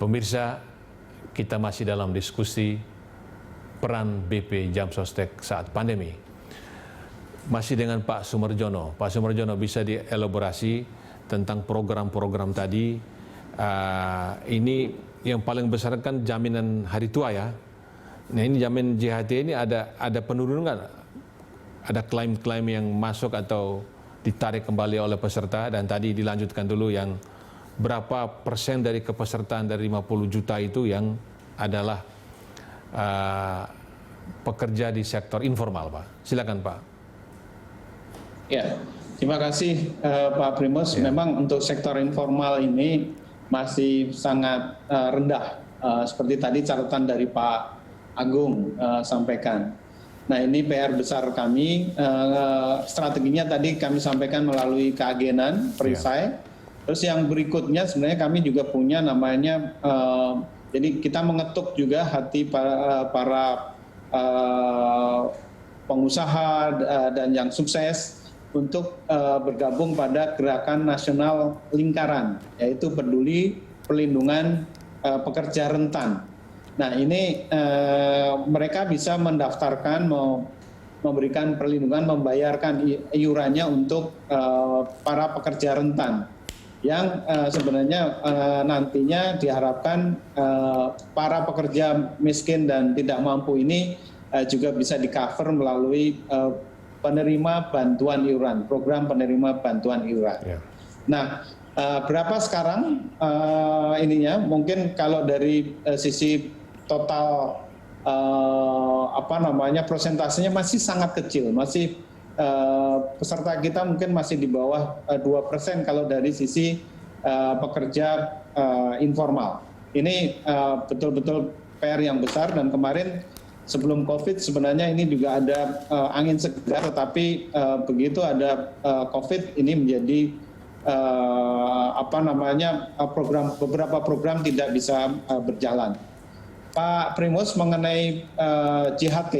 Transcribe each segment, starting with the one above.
Pemirsa, kita masih dalam diskusi peran BP Jam Sostek saat pandemi. Masih dengan Pak Sumerjono. Pak Sumerjono, bisa dielaborasi tentang program-program tadi. Ini yang paling besar kan jaminan hari tua ya. Nah, ini jaminan JHT ini ada penurunan, ada klaim-klaim yang masuk atau ditarik kembali oleh peserta, dan tadi dilanjutkan dulu yang berapa persen dari kepesertaan dari 50 juta itu yang adalah pekerja di sektor informal, Pak. Silakan, Pak. Ya, terima kasih Pak Primus. Ya. Memang untuk sektor informal ini masih sangat rendah, seperti tadi catatan dari Pak Agung sampaikan. Nah, ini PR besar kami. Strateginya tadi kami sampaikan melalui keagenan, perisai. Ya. Terus yang berikutnya sebenarnya kami juga punya namanya, jadi kita mengetuk juga hati para pengusaha dan yang sukses untuk bergabung pada Gerakan Nasional Lingkaran, yaitu peduli perlindungan pekerja rentan. Nah, ini mereka bisa mendaftarkan, memberikan perlindungan, membayarkan iurannya untuk para pekerja rentan, yang sebenarnya nantinya diharapkan para pekerja miskin dan tidak mampu ini juga bisa di-cover melalui penerima bantuan iuran, program penerima bantuan iuran. Yeah. Nah, berapa sekarang ininya? Mungkin kalau dari sisi total persentasenya masih sangat kecil, masih peserta kita mungkin masih di bawah 2% kalau dari sisi pekerja informal. Ini betul-betul PR yang besar, dan kemarin sebelum COVID sebenarnya ini juga ada angin segar, tetapi begitu ada COVID ini menjadi beberapa program tidak bisa berjalan. Pak Primus, mengenai JHT,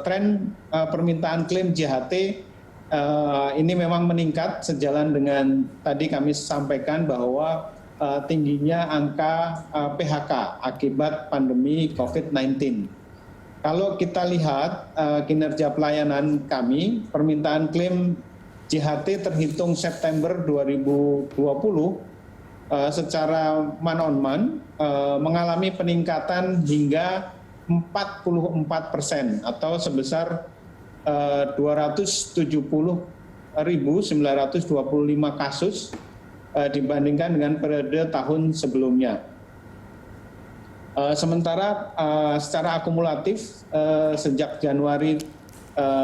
tren permintaan klaim JHT ini memang meningkat sejalan dengan tadi kami sampaikan bahwa tingginya angka PHK akibat pandemi COVID-19. Kalau kita lihat kinerja pelayanan kami, permintaan klaim JHT terhitung September 2020 secara man-on-man mengalami peningkatan hingga 44% atau sebesar 270.925 kasus dibandingkan dengan periode tahun sebelumnya. Sementara secara akumulatif sejak Januari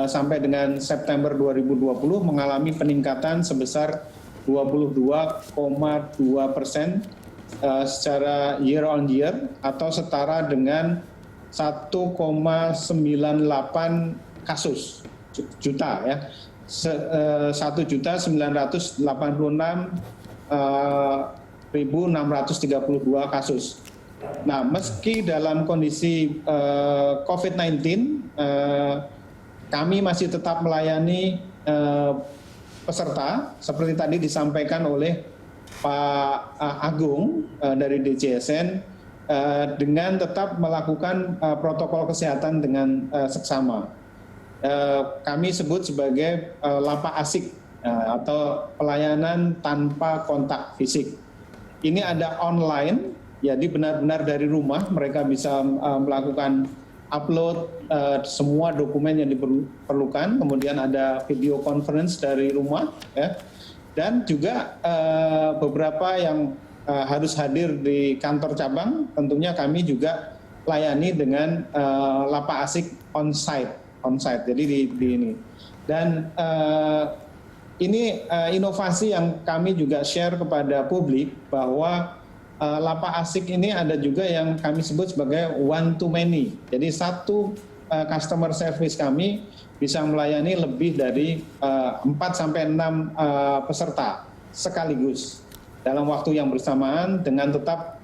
sampai dengan September 2020 mengalami peningkatan sebesar 22,2% secara year on year, atau setara dengan 1,98 kasus juta ya, 1.986.632 kasus. Nah, meski dalam kondisi COVID-19, kami masih tetap melayani peserta seperti tadi disampaikan oleh Pak Agung dari DJSN, dengan tetap melakukan protokol kesehatan dengan seksama. Kami sebut sebagai lapak asik atau pelayanan tanpa kontak fisik. Ini ada online, jadi benar-benar dari rumah mereka bisa melakukan upload semua dokumen yang diperlukan, kemudian ada video conference dari rumah, ya. Dan juga beberapa yang harus hadir di kantor cabang, tentunya kami juga layani dengan lapak asik onsite. Jadi di ini. Dan ini inovasi yang kami juga share kepada publik, bahwa lapak asik ini ada juga yang kami sebut sebagai one to many. Jadi satu customer service kami bisa melayani lebih dari 4-6 peserta sekaligus dalam waktu yang bersamaan, dengan tetap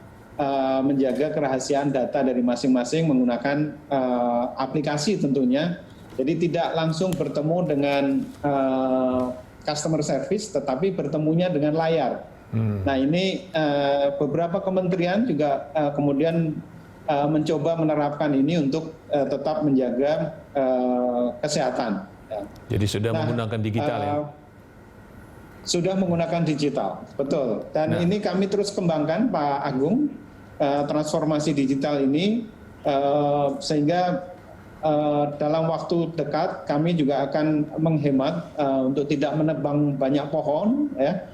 menjaga kerahasiaan data dari masing-masing menggunakan aplikasi tentunya. Jadi tidak langsung bertemu dengan customer service, tetapi bertemunya dengan layar. Nah ini beberapa kementerian juga kemudian mencoba menerapkan ini untuk tetap menjaga kesehatan. Jadi sudah menggunakan digital ya? Sudah menggunakan digital, betul. Dan ini kami terus kembangkan, Pak Agung, transformasi digital ini sehingga dalam waktu dekat kami juga akan menghemat untuk tidak menebang banyak pohon, ya,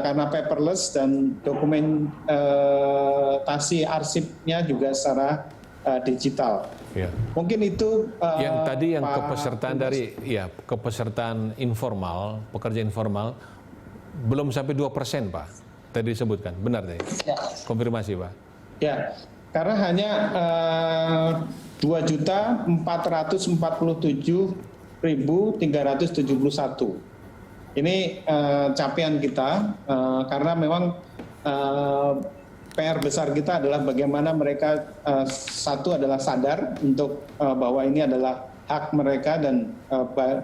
karena paperless dan dokumentasi arsipnya juga secara digital. Ya. Mungkin itu yang tadi yang kepesertaan dari kepesertaan informal, pekerja informal belum sampai 2%, Pak. Tadi disebutkan, benar deh? Ya. Konfirmasi, Pak. Ya, karena hanya 2.447.371. Ini capaian kita karena memang PR besar kita adalah bagaimana mereka satu adalah sadar untuk bahwa ini adalah hak mereka dan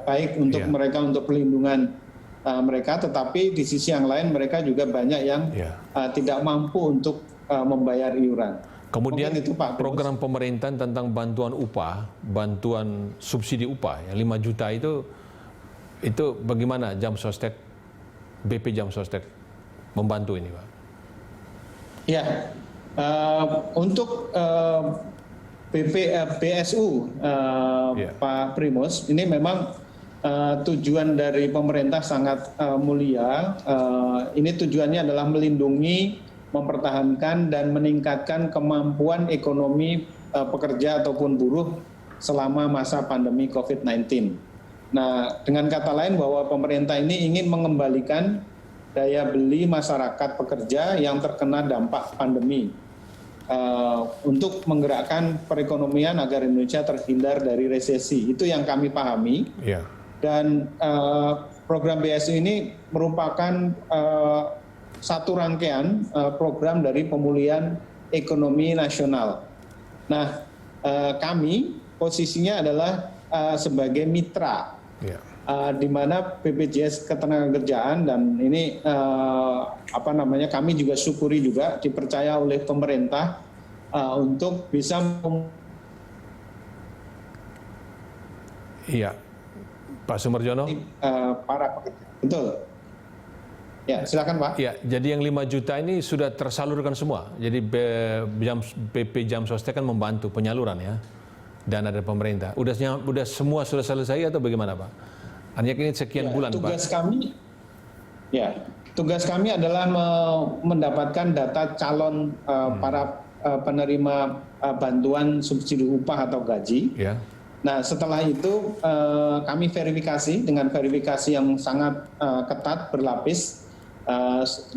baik untuk mereka untuk perlindungan mereka, tetapi di sisi yang lain mereka juga banyak yang tidak mampu untuk membayar iuran. Kemudian itu, Pak, program pemerintahan tentang bantuan upah, bantuan subsidi upah yang 5 juta itu bagaimana Jamsostek, BP Jamsostek membantu ini, Pak? Ya, untuk BSU, Pak Primus, ini memang tujuan dari pemerintah sangat mulia. Ini tujuannya adalah melindungi, mempertahankan dan meningkatkan kemampuan ekonomi pekerja ataupun buruh selama masa pandemi COVID-19. Nah, dengan kata lain bahwa pemerintah ini ingin mengembalikan daya beli masyarakat pekerja yang terkena dampak pandemi untuk menggerakkan perekonomian agar Indonesia terhindar dari resesi. Itu yang kami pahami. Dan program BSU ini merupakan satu rangkaian program dari pemulihan ekonomi nasional. Nah, kami posisinya adalah sebagai mitra, di mana BPJS Ketenagakerjaan dan ini kami juga syukuri juga dipercaya oleh pemerintah untuk bisa Pak Sumarjono. Para pekerja. Betul. Ya, silakan, Pak. Ya, jadi yang 5 juta ini sudah tersalurkan semua. Jadi BP Jamsostek kan membantu penyaluran ya, dana dari pemerintah. Udah semua sudah selesai atau bagaimana, Pak? Hanya ini sekian bulan, tugas Pak. Tugas kami adalah mendapatkan data calon para penerima bantuan subsidi upah atau gaji. Nah, setelah itu kami verifikasi dengan verifikasi yang sangat ketat berlapis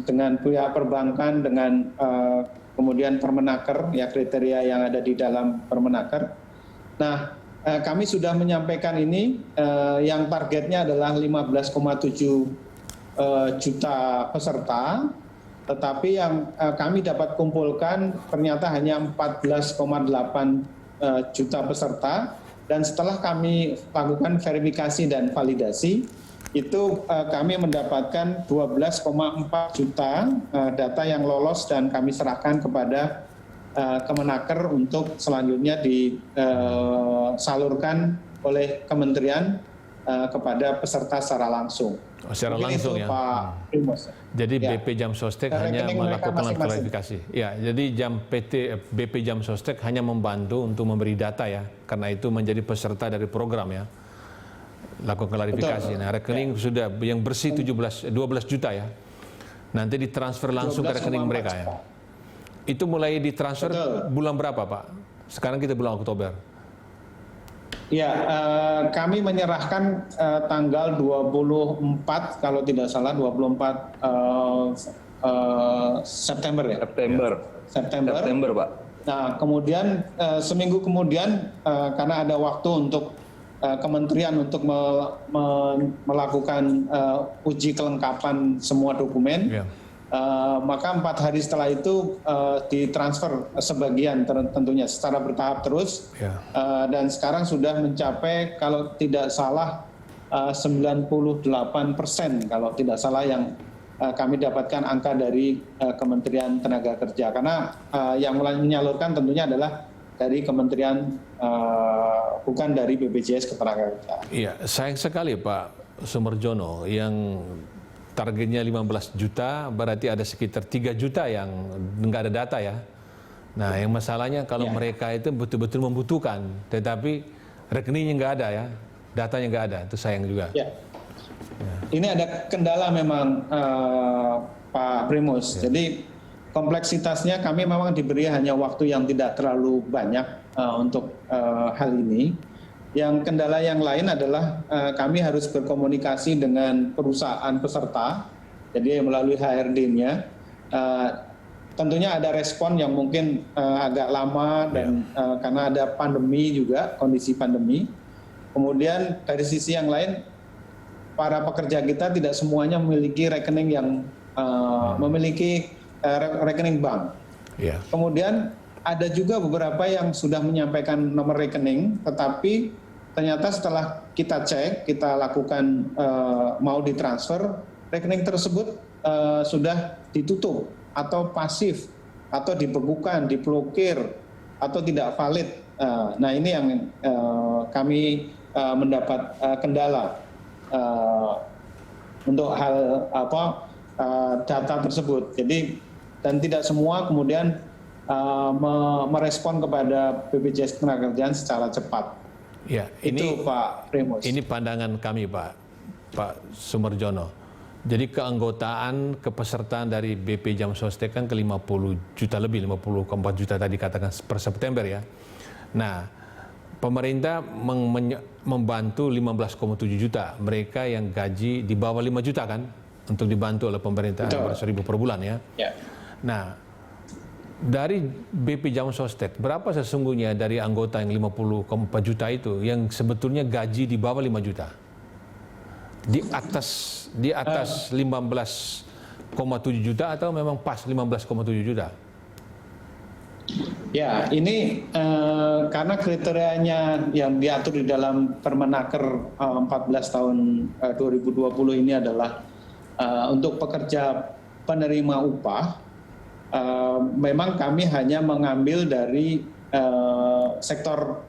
dengan pihak perbankan, dengan kemudian Permenaker, ya kriteria yang ada di dalam Permenaker. Nah, kami sudah menyampaikan ini yang targetnya adalah 15,7 juta peserta, tetapi yang kami dapat kumpulkan ternyata hanya 14,8 juta peserta. Dan setelah kami lakukan verifikasi dan validasi, itu kami mendapatkan 12,4 juta data yang lolos dan kami serahkan kepada Kemenaker untuk selanjutnya disalurkan oleh kementerian kepada peserta secara langsung. Secara langsung ya. Pak Primus. Jadi BP Jamsostek hanya melakukan klarifikasi. Ya, jadi BP Jamsostek hanya membantu untuk memberi data ya, karena itu menjadi peserta dari program ya. Lakukan klarifikasi. Nah, rekening sudah yang bersih 12 juta ya. Nanti ditransfer langsung ke rekening mereka ya. Itu mulai ditransfer bulan berapa, Pak? Sekarang kita bulan Oktober. Ya, kami menyerahkan tanggal 24 kalau tidak salah 24 September ya. September, Pak. Nah, kemudian seminggu kemudian karena ada waktu untuk kementerian untuk melakukan uji kelengkapan semua dokumen. Maka 4 hari setelah itu ditransfer sebagian tentunya secara bertahap terus dan sekarang sudah mencapai kalau tidak salah 98% kalau tidak salah yang kami dapatkan angka dari Kementerian Tenaga Kerja, karena yang menyalurkan tentunya adalah dari Kementerian, bukan dari BPJS Ketenagakerjaan. Iya, sayang sekali Pak Sumerjono, yang targetnya 15 juta, berarti ada sekitar 3 juta yang nggak ada data ya. Nah, yang masalahnya kalau mereka itu betul-betul membutuhkan, tetapi rekeningnya nggak ada ya, datanya nggak ada, itu sayang juga. Ya. Ini ada kendala memang, Pak Primus. Jadi kompleksitasnya kami memang diberi hanya waktu yang tidak terlalu banyak untuk hal ini. Yang kendala yang lain adalah kami harus berkomunikasi dengan perusahaan peserta, jadi melalui HRD-nya. Tentunya ada respon yang mungkin agak lama dan karena ada pandemi juga, kondisi pandemi. Kemudian dari sisi yang lain, para pekerja kita tidak semuanya memiliki rekening yang memiliki rekening bank. Kemudian ada juga beberapa yang sudah menyampaikan nomor rekening, tetapi ternyata setelah kita cek, kita lakukan mau ditransfer, rekening tersebut sudah ditutup atau pasif, atau dibekukan, diblokir, atau tidak valid. Nah, ini yang kami mendapat kendala untuk hal data tersebut. Jadi, dan tidak semua kemudian merespon kepada BPJS Ketenagakerjaan secara cepat. Ya, ini itu Pak Primus. Ini pandangan kami Pak Sumerjono. Jadi keanggotaan, kepesertaan dari BP Jam Sostek kan ke 50 juta lebih, 50,4 juta tadi katakan per September ya. Nah, pemerintah membantu 15,7 juta mereka yang gaji di bawah 5 juta kan, untuk dibantu oleh pemerintah 100.000 per bulan ya. Nah, dari BP Jam Sostek, berapa sesungguhnya dari anggota yang 50,4 juta itu yang sebetulnya gaji di bawah 5 juta? Di atas 15,7 juta atau memang pas 15,7 juta? Ya, ini karena kriterianya yang diatur di dalam Permenaker 14 tahun 2020 ini adalah untuk pekerja penerima upah, memang kami hanya mengambil dari sektor.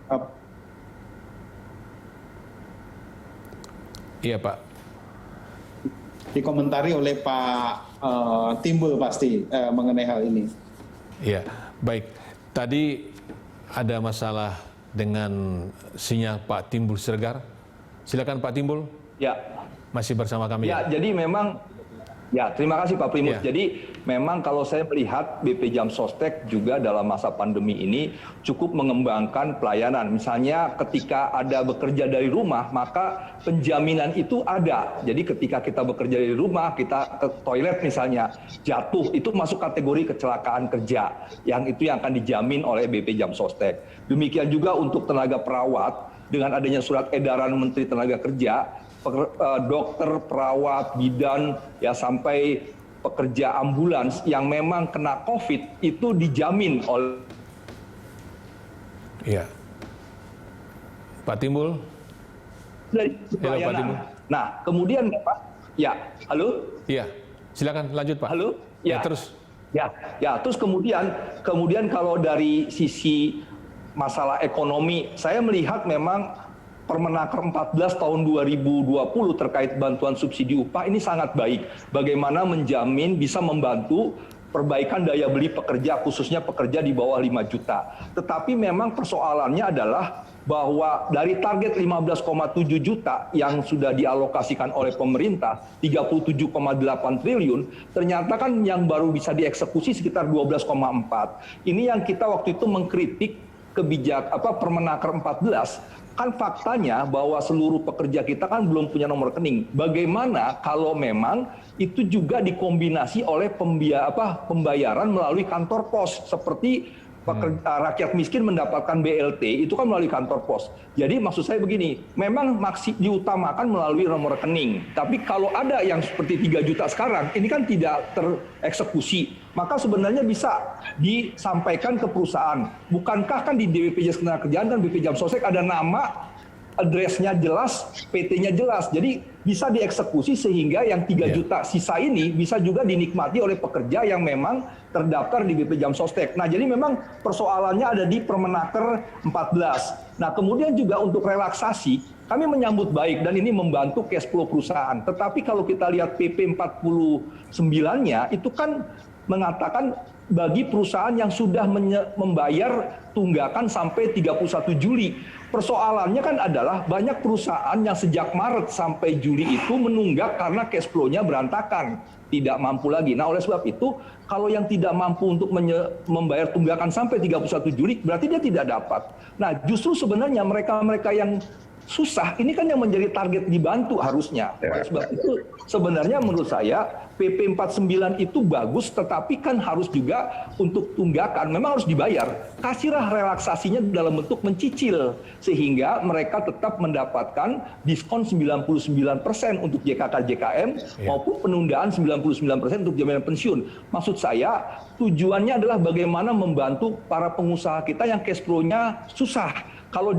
Iya Pak. Dikomentari oleh Pak Timbul pasti mengenai hal ini. Iya, baik. Tadi ada masalah dengan sinyal Pak Timbul Siregar. Silakan Pak Timbul. Ya. Masih bersama kami. Ya, jadi memang. Ya, terima kasih Pak Primus. Jadi memang kalau saya melihat BP Jam Sostek juga dalam masa pandemi ini cukup mengembangkan pelayanan. Misalnya ketika ada bekerja dari rumah, maka penjaminan itu ada. Jadi ketika kita bekerja dari rumah, kita ke toilet misalnya, jatuh, itu masuk kategori kecelakaan kerja. Yang itu yang akan dijamin oleh BP Jam Sostek. Demikian juga untuk tenaga perawat, dengan adanya surat edaran Menteri Tenaga Kerja, dokter, perawat, bidan, ya sampai pekerja ambulans yang memang kena COVID itu dijamin oleh. Iya. Pak Timbul. Dari pelayanan. Nah, kemudian Pak, ya, halo? Iya, silakan lanjut Pak. Halo? Ya, terus. Ya, terus kemudian kalau dari sisi masalah ekonomi, saya melihat memang Permenaker 14 tahun 2020 terkait bantuan subsidi upah ini sangat baik. Bagaimana menjamin bisa membantu perbaikan daya beli pekerja, khususnya pekerja di bawah 5 juta. Tetapi memang persoalannya adalah bahwa dari target 15,7 juta yang sudah dialokasikan oleh pemerintah, 37,8 triliun, ternyata kan yang baru bisa dieksekusi sekitar 12,4. Ini yang kita waktu itu mengkritik Permenaker 14. Kan faktanya bahwa seluruh pekerja kita kan belum punya nomor rekening. Bagaimana kalau memang itu juga dikombinasi oleh pembayaran melalui kantor pos, seperti rakyat miskin mendapatkan BLT itu kan melalui kantor pos. Jadi maksud saya begini, memang masih diutamakan melalui nomor rekening. Tapi kalau ada yang seperti 3 juta sekarang, ini kan tidak tereksekusi. Maka sebenarnya bisa disampaikan ke perusahaan. Bukankah kan di BPJS Ketenagakerjaan dan BP Jam Sostek ada nama address-nya jelas, PT-nya jelas. Jadi bisa dieksekusi sehingga yang 3 juta sisa ini bisa juga dinikmati oleh pekerja yang memang terdaftar di BP Jam Sostek. Nah, jadi memang persoalannya ada di Permenaker 14. Nah, kemudian juga untuk relaksasi, kami menyambut baik dan ini membantu cash flow perusahaan. Tetapi kalau kita lihat PP 49-nya itu kan mengatakan bagi perusahaan yang sudah membayar tunggakan sampai 31 Juli. Persoalannya kan adalah banyak perusahaan yang sejak Maret sampai Juli itu menunggak karena cash flow-nya berantakan, tidak mampu lagi. Nah, oleh sebab itu, kalau yang tidak mampu untuk membayar tunggakan sampai 31 Juli, berarti dia tidak dapat. Nah, justru sebenarnya mereka-mereka yang susah, ini kan yang menjadi target dibantu harusnya. Oleh sebab itu, sebenarnya menurut saya, PP 49 itu bagus, tetapi kan harus juga untuk tunggakan, memang harus dibayar. Kasihlah relaksasinya dalam bentuk mencicil, sehingga mereka tetap mendapatkan diskon 99% untuk JKK-JKM, maupun penundaan 99% untuk jaminan pensiun. Maksud saya, tujuannya adalah bagaimana membantu para pengusaha kita yang cash flow-nya susah. Kalau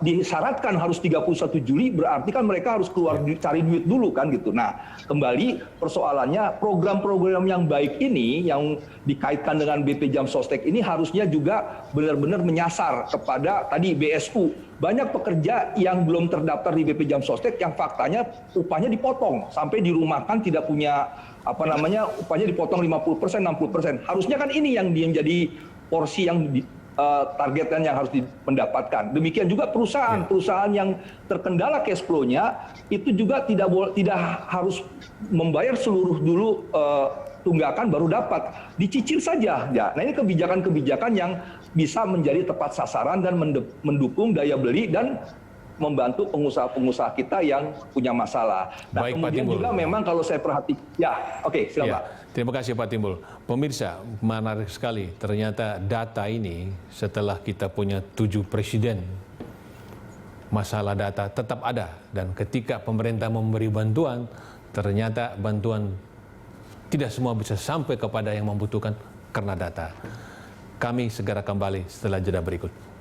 disyaratkan harus 31 Juli, berarti kan mereka harus keluar cari duit dulu kan gitu. Nah, kembali persoalannya program-program yang baik ini yang dikaitkan dengan BP Jam Sostek ini harusnya juga benar-benar menyasar kepada tadi BSU. Banyak pekerja yang belum terdaftar di BP Jam Sostek yang faktanya upahnya dipotong sampai dirumahkan, tidak punya upahnya dipotong 50%, 60%. Harusnya kan ini yang menjadi porsi yang targetan yang harus mendapatkan. Demikian juga perusahaan yang terkendala cash flow-nya itu juga tidak harus membayar seluruh dulu tunggakan baru dapat, dicicil saja. Ya, nah ini kebijakan-kebijakan yang bisa menjadi tepat sasaran dan mendukung daya beli dan membantu pengusaha-pengusaha kita yang punya masalah. Nah, baik, kemudian juga memang kalau saya perhatikan, silakan Pak. Terima kasih Pak Timbul. Pemirsa, menarik sekali. Ternyata data ini setelah kita punya 7 presiden, masalah data tetap ada. Dan ketika pemerintah memberi bantuan, ternyata bantuan tidak semua bisa sampai kepada yang membutuhkan karena data. Kami segera kembali setelah jeda berikut.